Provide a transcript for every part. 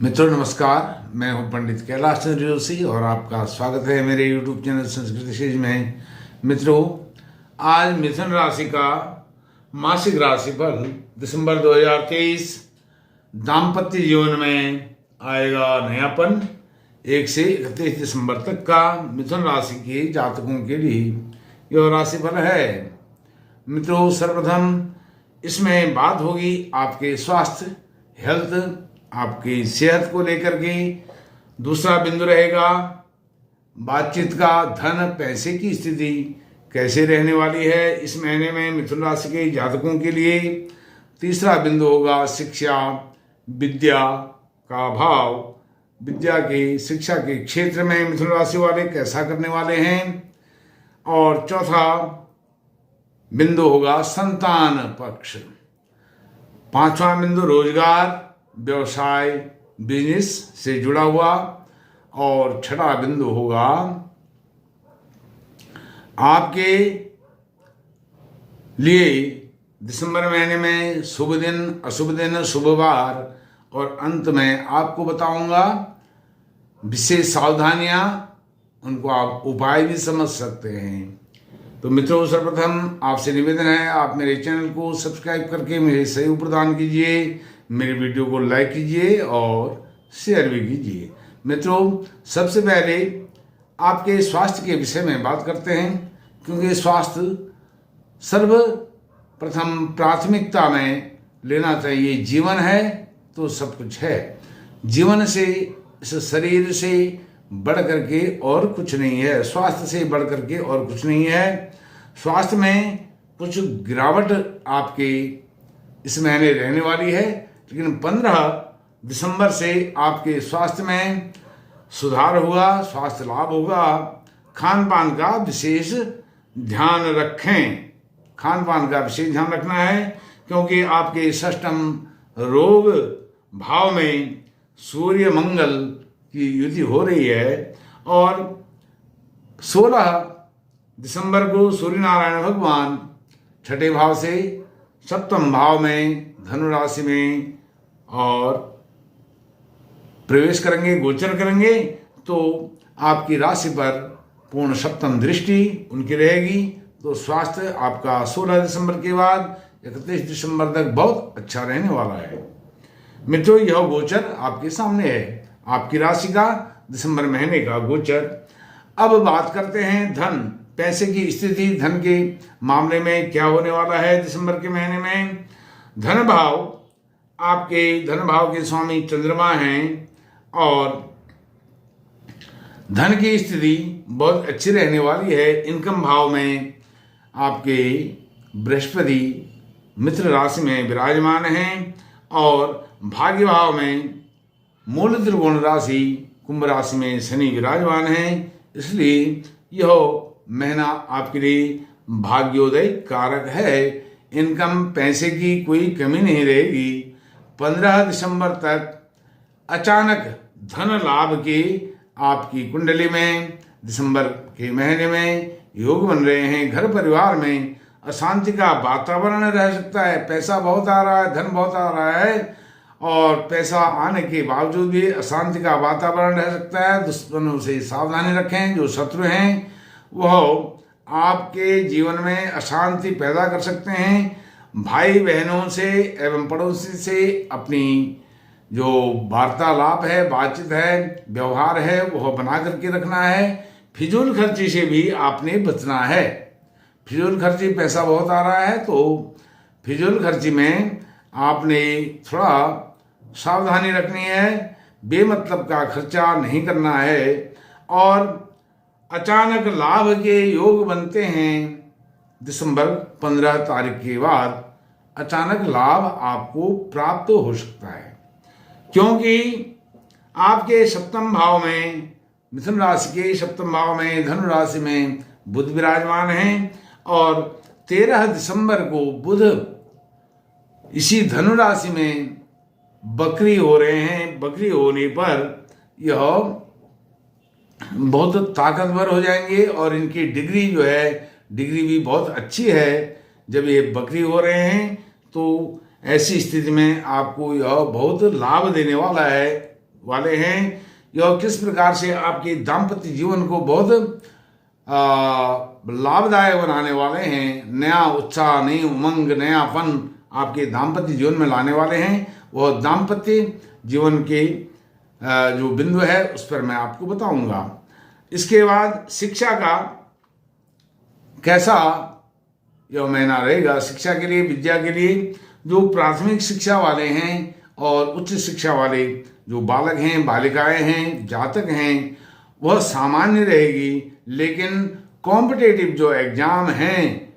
मित्रों नमस्कार, मैं हूं पंडित कैलाश चंद्र जोशी और आपका स्वागत है मेरे YouTube चैनल संस्कृति सीरीज में। मित्रों, आज मिथुन राशि का मासिक राशिफल दिसंबर 2023 दाम्पत्य जीवन में आएगा नयापन 1 से 31 दिसंबर तक का मिथुन राशि के जातकों के लिए यह राशिफल है। मित्रों, सर्वप्रथम इसमें बात होगी आपके स्वास्थ्य, हेल्थ, आपकी सेहत को लेकर के। दूसरा बिंदु रहेगा बातचीत का, धन पैसे की स्थिति कैसे रहने वाली है इस महीने में मिथुन राशि के जातकों के लिए। तीसरा बिंदु होगा शिक्षा, विद्या का भाव, विद्या की शिक्षा के क्षेत्र में मिथुन राशि वाले कैसा करने वाले हैं। और चौथा बिंदु होगा संतान पक्ष। पांचवा बिंदु रोजगार, व्यवसाय, बिजनेस से जुड़ा हुआ। और छठा बिंदु होगा आपके लिए दिसंबर महीने में शुभ दिन, अशुभ दिन, शुभ वार और अंत में आपको बताऊंगा विशेष सावधानियां, उनको आप उपाय भी समझ सकते हैं। तो मित्रों, सर्वप्रथम आपसे निवेदन है आप मेरे चैनल को सब्सक्राइब करके मेरे सहयोग प्रदान कीजिए, मेरे वीडियो को लाइक कीजिए और शेयर भी कीजिए। मित्रों, सबसे पहले आपके स्वास्थ्य के विषय में बात करते हैं, क्योंकि स्वास्थ्य सर्वप्रथम प्राथमिकता में लेना चाहिए। जीवन है तो सब कुछ है। जीवन से, इस शरीर से बढ़ करके और कुछ नहीं है, स्वास्थ्य से बढ़ करके और कुछ नहीं है। स्वास्थ्य में कुछ गिरावट आपके इस महीने रहने वाली है, लेकिन 15 दिसंबर से आपके स्वास्थ्य में सुधार हुआ, स्वास्थ्य लाभ होगा। खान पान का विशेष ध्यान रखें, खान पान का विशेष ध्यान रखना है, क्योंकि आपके षष्ठम रोग भाव में सूर्य मंगल की युति हो रही है। और 16 दिसंबर को सूर्य नारायण भगवान छठे भाव से सप्तम भाव में धनु राशि में और प्रवेश करेंगे, गोचर करेंगे। तो आपकी राशि पर पूर्ण सप्तम दृष्टि उनकी रहेगी। तो स्वास्थ्य आपका 16 दिसंबर के बाद 31 दिसंबर तक बहुत अच्छा रहने वाला है। मित्रों, यह गोचर आपके सामने है, आपकी राशि का दिसंबर महीने का गोचर। अब बात करते हैं धन पैसे की स्थिति। धन के मामले में क्या होने वाला है दिसंबर के महीने में। धन भाव, आपके धन भाव के स्वामी चंद्रमा हैं और धन की स्थिति बहुत अच्छी रहने वाली है। इनकम भाव में आपके बृहस्पति मित्र राशि में विराजमान हैं और भाग्य भाव में मूल त्रिकोण राशि कुंभ राशि में शनि विराजमान हैं। इसलिए यह महीना आपके लिए भाग्योदय कारक है। इनकम पैसे की कोई कमी नहीं रहेगी। 15 दिसंबर तक अचानक धन लाभ के आपकी कुंडली में दिसंबर के महीने में योग बन रहे हैं। घर परिवार में अशांति का वातावरण रह सकता है। पैसा बहुत आ रहा है, धन बहुत आ रहा है और पैसा आने के बावजूद भी अशांति का वातावरण रह सकता है। दुश्मनों से सावधानी रखें। जो शत्रु हैं वह आपके जीवन में अशांति पैदा कर सकते हैं। भाई बहनों से एवं पड़ोसी से अपनी जो वार्तालाप है, बातचीत है, व्यवहार है, वह बना करके रखना है। फिजूल खर्ची से भी आपने बचना है। फिजूल खर्ची, पैसा बहुत आ रहा है तो फिजूल खर्ची में आपने थोड़ा सावधानी रखनी है। बेमतलब का खर्चा नहीं करना है। और अचानक लाभ के योग बनते हैं दिसंबर 15 तारीख के बाद। अचानक लाभ आपको प्राप्त हो सकता है, क्योंकि आपके सप्तम भाव में, मिथुन राशि के सप्तम भाव में धनु राशि में बुध विराजमान हैं और 13 दिसंबर को बुध इसी धनु राशि में बकरी हो रहे हैं। बकरी होने पर यह बहुत ताकतवर हो जाएंगे और इनकी डिग्री जो है, डिग्री भी बहुत अच्छी है। जब ये बकरी हो रहे हैं तो ऐसी स्थिति में आपको यह बहुत लाभ देने वाला है। वाले हैं। यह किस प्रकार से आपके दाम्पत्य जीवन को बहुत लाभदायक बनाने वाले हैं, नया उत्साह, नई उमंग, नयापन आपके दाम्पत्य जीवन में लाने वाले हैं, वह दाम्पत्य जीवन के जो बिंदु है उस पर मैं आपको बताऊंगा। इसके बाद शिक्षा का कैसा यह महीना रहेगा। शिक्षा के लिए, विद्या के लिए जो प्राथमिक शिक्षा वाले हैं और उच्च शिक्षा वाले जो बालक हैं, बालिकाएं हैं, जातक हैं, वह सामान्य रहेगी। लेकिन कॉम्पिटेटिव जो एग्जाम हैं,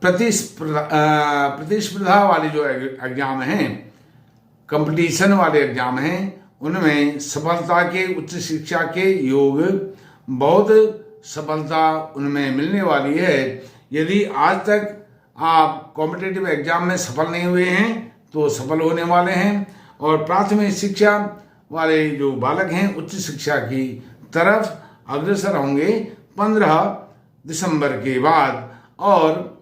प्रतिस्पर्धा वाले जो एग्जाम हैं, कंपटीशन वाले एग्जाम हैं, उनमें सफलता के, उच्च शिक्षा के योग बहुत सफलता उनमें मिलने वाली है। यदि आज तक आप कॉम्पिटिटिव एग्जाम में सफल नहीं हुए हैं तो सफल होने वाले हैं। और प्राथमिक शिक्षा वाले जो बालक हैं उच्च शिक्षा की तरफ अग्रसर होंगे 15 दिसंबर के बाद। और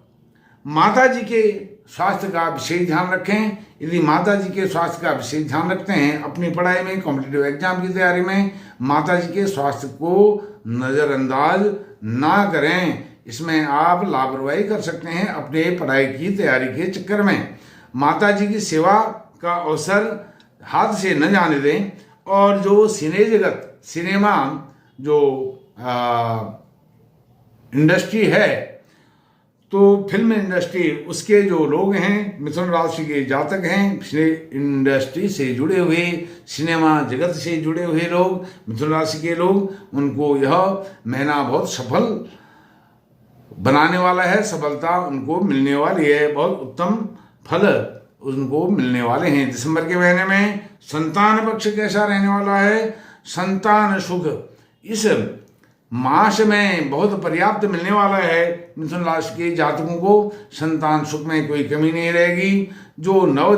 माता जी के स्वास्थ्य का विशेष ध्यान रखें। यदि माता जी के स्वास्थ्य का विशेष ध्यान रखते हैं अपनी पढ़ाई में, कॉम्पिटिटिव एग्जाम की तैयारी में, माता जी के स्वास्थ्य को नज़रअंदाज ना करें। इसमें आप लापरवाही कर सकते हैं अपने पढ़ाई की तैयारी के चक्कर में। माता जी की सेवा का अवसर हाथ से न जाने दें। और जो सिने जगत, सिनेमा जो इंडस्ट्री है, तो फिल्म इंडस्ट्री, उसके जो लोग हैं, मिथुन राशि के जातक हैं, इंडस्ट्री से जुड़े हुए, सिनेमा जगत से जुड़े हुए लोग, मिथुन राशि के लोग, उनको यह महीना बहुत सफल बनाने वाला है। सफलता उनको मिलने वाली है, बहुत उत्तम फल उनको मिलने वाले हैं। दिसंबर के महीने में संतान पक्ष कैसा रहने वाला है? संतान सुख इस मास में बहुत पर्याप्त मिलने वाला है। मिथुन राशि के जातकों को संतान सुख में कोई कमी नहीं रहेगी। जो नव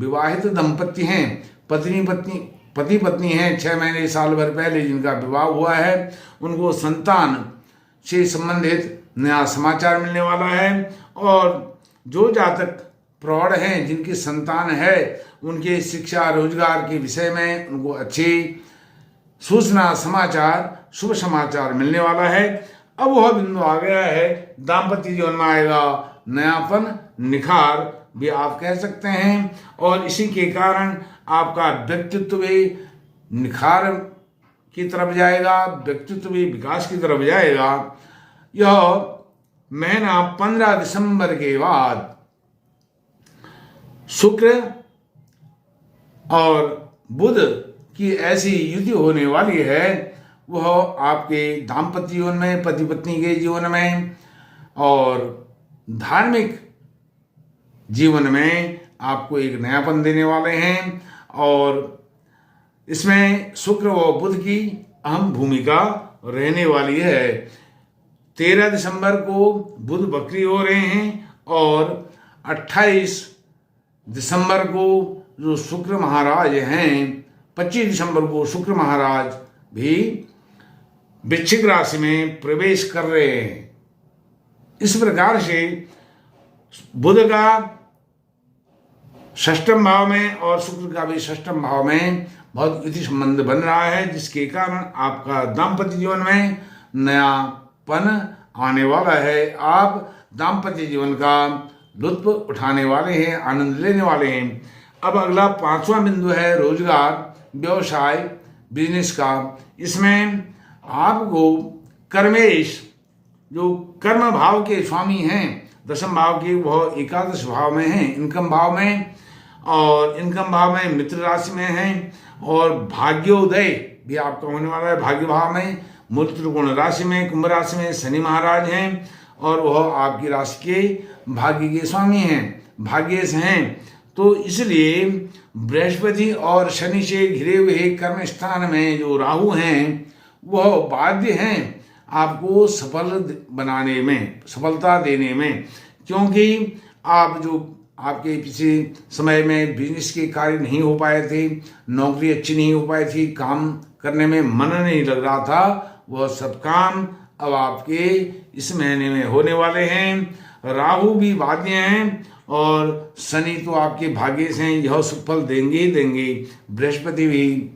विवाहित दंपत्ति हैं, पति पत्नी हैं, 6 महीने साल भर पहले जिनका विवाह हुआ है, उनको संतान से संबंधित नया समाचार मिलने वाला है। और जो जातक प्रौढ़ हैं, जिनकी संतान है, उनके शिक्षा रोजगार के विषय में उनको अच्छी सूचना, समाचार, शुभ समाचार मिलने वाला है। अब वह बिंदु आ गया है, दाम्पत्य जीवन में आएगा नयापन, निखार भी आप कह सकते हैं। और इसी के कारण आपका व्यक्तित्व भी निखार की तरफ जाएगा, व्यक्तित्व भी विकास की तरफ जाएगा। यह महीना 15 दिसंबर के बाद शुक्र और बुध की ऐसी युति होने वाली है, वह आपके दाम्पत्य जीवन में, पति पत्नी के जीवन में और धार्मिक जीवन में आपको एक नयापन देने वाले हैं। और इसमें शुक्र व बुध की अहम भूमिका रहने वाली है। 13 दिसंबर को बुध बकरी हो रहे हैं और 28 दिसंबर को जो शुक्र महाराज हैं, 25 दिसंबर को शुक्र महाराज भी वृश्चिक राशि में प्रवेश कर रहे हैं। इस प्रकार से बुध का षष्ठम भाव में और शुक्र का भी षष्ठम भाव में बहुत युति संबंध बन रहा है, जिसके कारण आपका दाम्पत्य जीवन में नयापन आने वाला है। आप दाम्पत्य जीवन का लुत्फ उठाने वाले हैं, आनंद लेने वाले हैं। अब अगला 5वां बिंदु है रोजगार, व्यवसाय, बिजनेस का। इसमें आपको कर्मेश जो कर्म भाव के स्वामी हैं, दशम भाव के, वह एकादश भाव में हैं, इनकम भाव में, और इनकम भाव में मित्र राशि में हैं। और भाग्योदय भी आपका होने वाला है भाग्य भाव में, मूल त्रिकोण राशि में, कुंभ राशि में शनि महाराज हैं और वह आपकी राशि के भाग्य के स्वामी हैं, भाग्येश हैं। तो इसलिए बृहस्पति और शनि से घिरे हुए कर्म स्थान में जो राहु हैं, वह बाध्य हैं आपको सफल बनाने में, सफलता देने में। क्योंकि आप जो आपके पिछले समय में बिजनेस के कार्य नहीं हो पाए थे, नौकरी अच्छी नहीं हो पाई थी, काम करने में मन नहीं लग रहा था, वह सब काम अब आपके इस महीने में होने वाले हैं। राहु भी बाध्य हैं और शनि तो आपके भाग्य से हैं, यह सुफल देंगे ही देंगे। बृहस्पति भी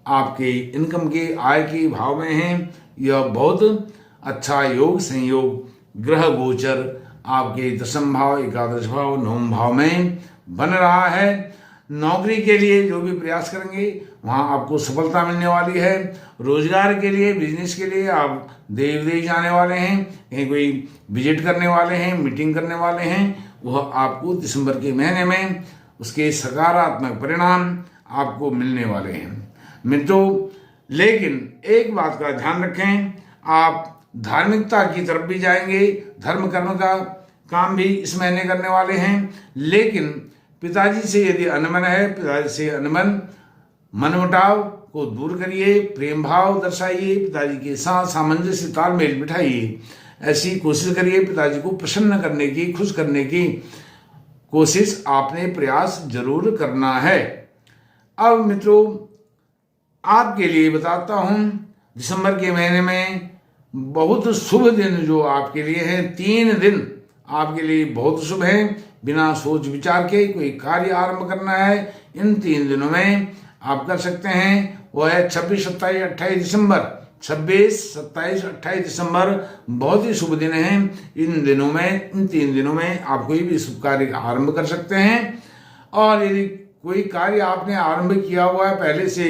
आपके इनकम के आय के भाव में हैं, यह बहुत अच्छा योग संयोग ग्रह गोचर आपके दशम भाव, एकादश भाव, नवम भाव में बन रहा है। नौकरी के लिए जो भी प्रयास करेंगे वहाँ आपको सफलता मिलने वाली है। रोजगार के लिए, बिजनेस के लिए आप देव विदेश जाने वाले हैं, कहीं कोई विजिट करने वाले हैं, मीटिंग करने वाले हैं, वह आपको दिसंबर के महीने में उसके सकारात्मक परिणाम आपको मिलने वाले हैं मित्रों। लेकिन एक बात का ध्यान रखें, आप धार्मिकता की तरफ भी जाएंगे, धर्म कर्म का काम भी इस महीने करने वाले हैं। लेकिन पिताजी से यदि अनबन है, पिताजी से अनबन मनमुटाव को दूर करिए, प्रेम भाव दर्शाइए, पिताजी के साथ सामंजस्य तालमेल बिठाइए, ऐसी कोशिश करिए। पिताजी को प्रसन्न करने की, खुश करने की कोशिश आपने प्रयास जरूर करना है। अब मित्रों आपके लिए बताता हूं, दिसंबर के महीने में बहुत शुभ दिन जो आपके लिए हैं, 3 दिन आपके लिए बहुत शुभ हैं। बिना सोच विचार के कोई कार्य आरंभ करना है, इन 3 दिनों में आप कर सकते हैं। वो है 26, 27, 28 दिसंबर। 26, 27, 28 दिसंबर बहुत ही शुभ दिन हैं। इन दिनों में, इन 3 दिनों में आप कोई भी शुभ कार्य आरंभ कर सकते हैं। और यदि कोई कार्य आपने आरंभ किया हुआ है पहले से,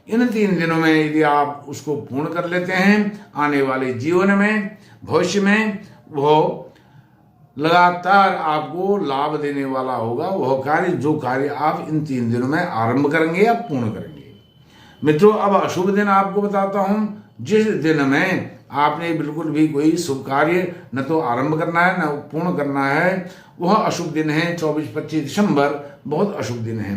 इन 3 दिनों में यदि आप उसको पूर्ण कर लेते हैं, आने वाले जीवन में, भविष्य में वो लगातार आपको लाभ देने वाला होगा। वह कार्य, जो कार्य आप इन 3 दिनों में आरंभ करेंगे या पूर्ण करेंगे। मित्रों अब अशुभ दिन आपको बताता हूं, जिस दिन में आपने बिल्कुल भी कोई शुभ कार्य न तो आरंभ करना है न पूर्ण करना है, वह अशुभ दिन है 24-25 दिसंबर, बहुत अशुभ दिन है।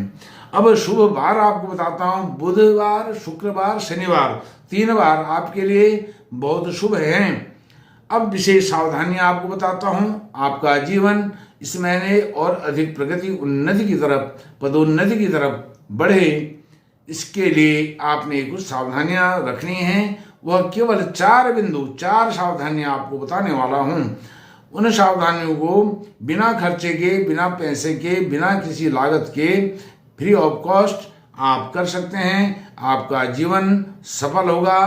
अब शुभ बार आपको बताता हूं, बुधवार, शुक्रवार, शनिवार, 3 बार आपके लिए बहुत शुभ हैं। अब विशेष सावधानियां आपको बताता हूं। आपका जीवन इस महीने और अधिक प्रगति, उन्नति की तरफ, पदोन्नति की तरफ बढ़े, इसके लिए आपने कुछ सावधानियां रखनी हैं। वह केवल 4 सावधानियां आपको बताने वाला हूं। उन सावधानियों को बिना खर्चे के, बिना पैसे के, बिना किसी लागत के, फ्री ऑफ कॉस्ट आप कर सकते हैं। आपका जीवन सफल होगा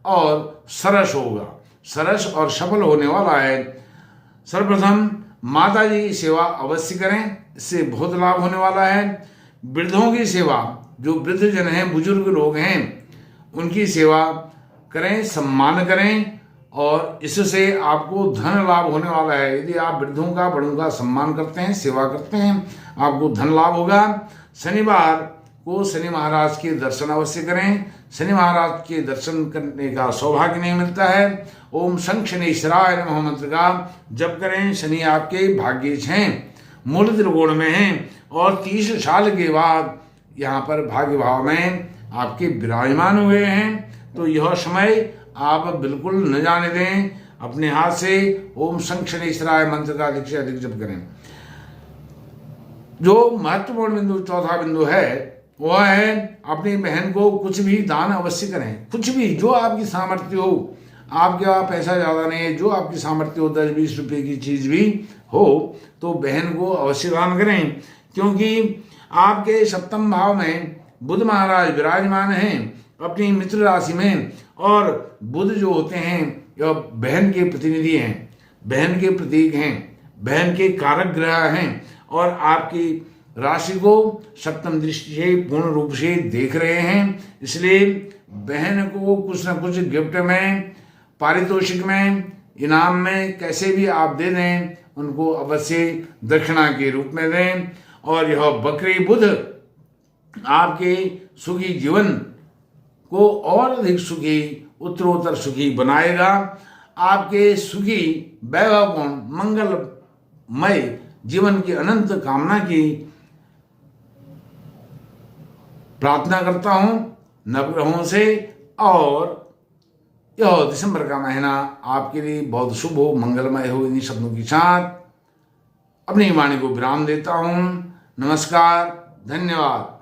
और सरस होगा, सरस और सफल होने वाला है। सर्वप्रथम माता जी की सेवा अवश्य करें, इससे बहुत लाभ होने वाला है। वृद्धों की सेवा, जो वृद्धजन हैं, बुजुर्ग लोग हैं, उनकी सेवा करें, सम्मान करें, और इससे आपको धन लाभ होने वाला है। यदि आप वृद्धों का, बड़ों का सम्मान करते हैं, सेवा करते हैं, आपको धन लाभ होगा। शनिवार को शनि महाराज के दर्शन अवश्य करें। शनि महाराज के दर्शन करने का सौभाग्य नहीं मिलता है। ओम शं शनैश्चराय नमः मंत्र का जप करें। शनि आपके भाग्येश हैं, मूल त्रिकोण में हैं, और 30 साल के बाद यहाँ पर भाग्य भाव में आपके विराजमान हुए हैं। तो यह समय आप बिल्कुल न जाने दें, अपने हाथ से ओम शं शनैश्चराय मंत्र का अधिक से अधिक जप करें। जो महत्वपूर्ण बिंदु, चौथा बिंदु है, वह है अपनी बहन को कुछ भी दान अवश्य करें। कुछ भी, जो आपकी सामर्थ्य हो, आपके पास पैसा ज़्यादा नहीं है, जो आपकी सामर्थ्य हो, 10-20 रुपये की चीज़ भी हो, तो बहन को अवश्य दान करें। क्योंकि आपके 7वें भाव में बुध महाराज विराजमान हैं अपनी मित्र राशि में, और बुध जो होते हैं यह बहन के प्रतिनिधि हैं, बहन के प्रतीक हैं, बहन के कारक ग्रह हैं, और आपकी राशि को 7वीं दृष्टि से पूर्ण रूप से देख रहे हैं। इसलिए बहन को कुछ न कुछ गिफ्ट में, पारितोषिक में, इनाम में, कैसे भी आप दे दें, उनको अवश्य दक्षिणा के रूप में दें। और यह वक्री बुध आपके सुखी जीवन को और अधिक सुखी, उत्तरोत्तर सुखी बनाएगा। आपके सुखी, वैभवपूर्ण, मंगलमय जीवन की अनंत कामना की प्रार्थना करता हूं नवग्रहों से। और यह दिसंबर का महीना आपके लिए बहुत शुभ हो, मंगलमय हो। इन्हीं शब्दों के साथ अपनी वाणी को विराम देता हूं। नमस्कार, धन्यवाद।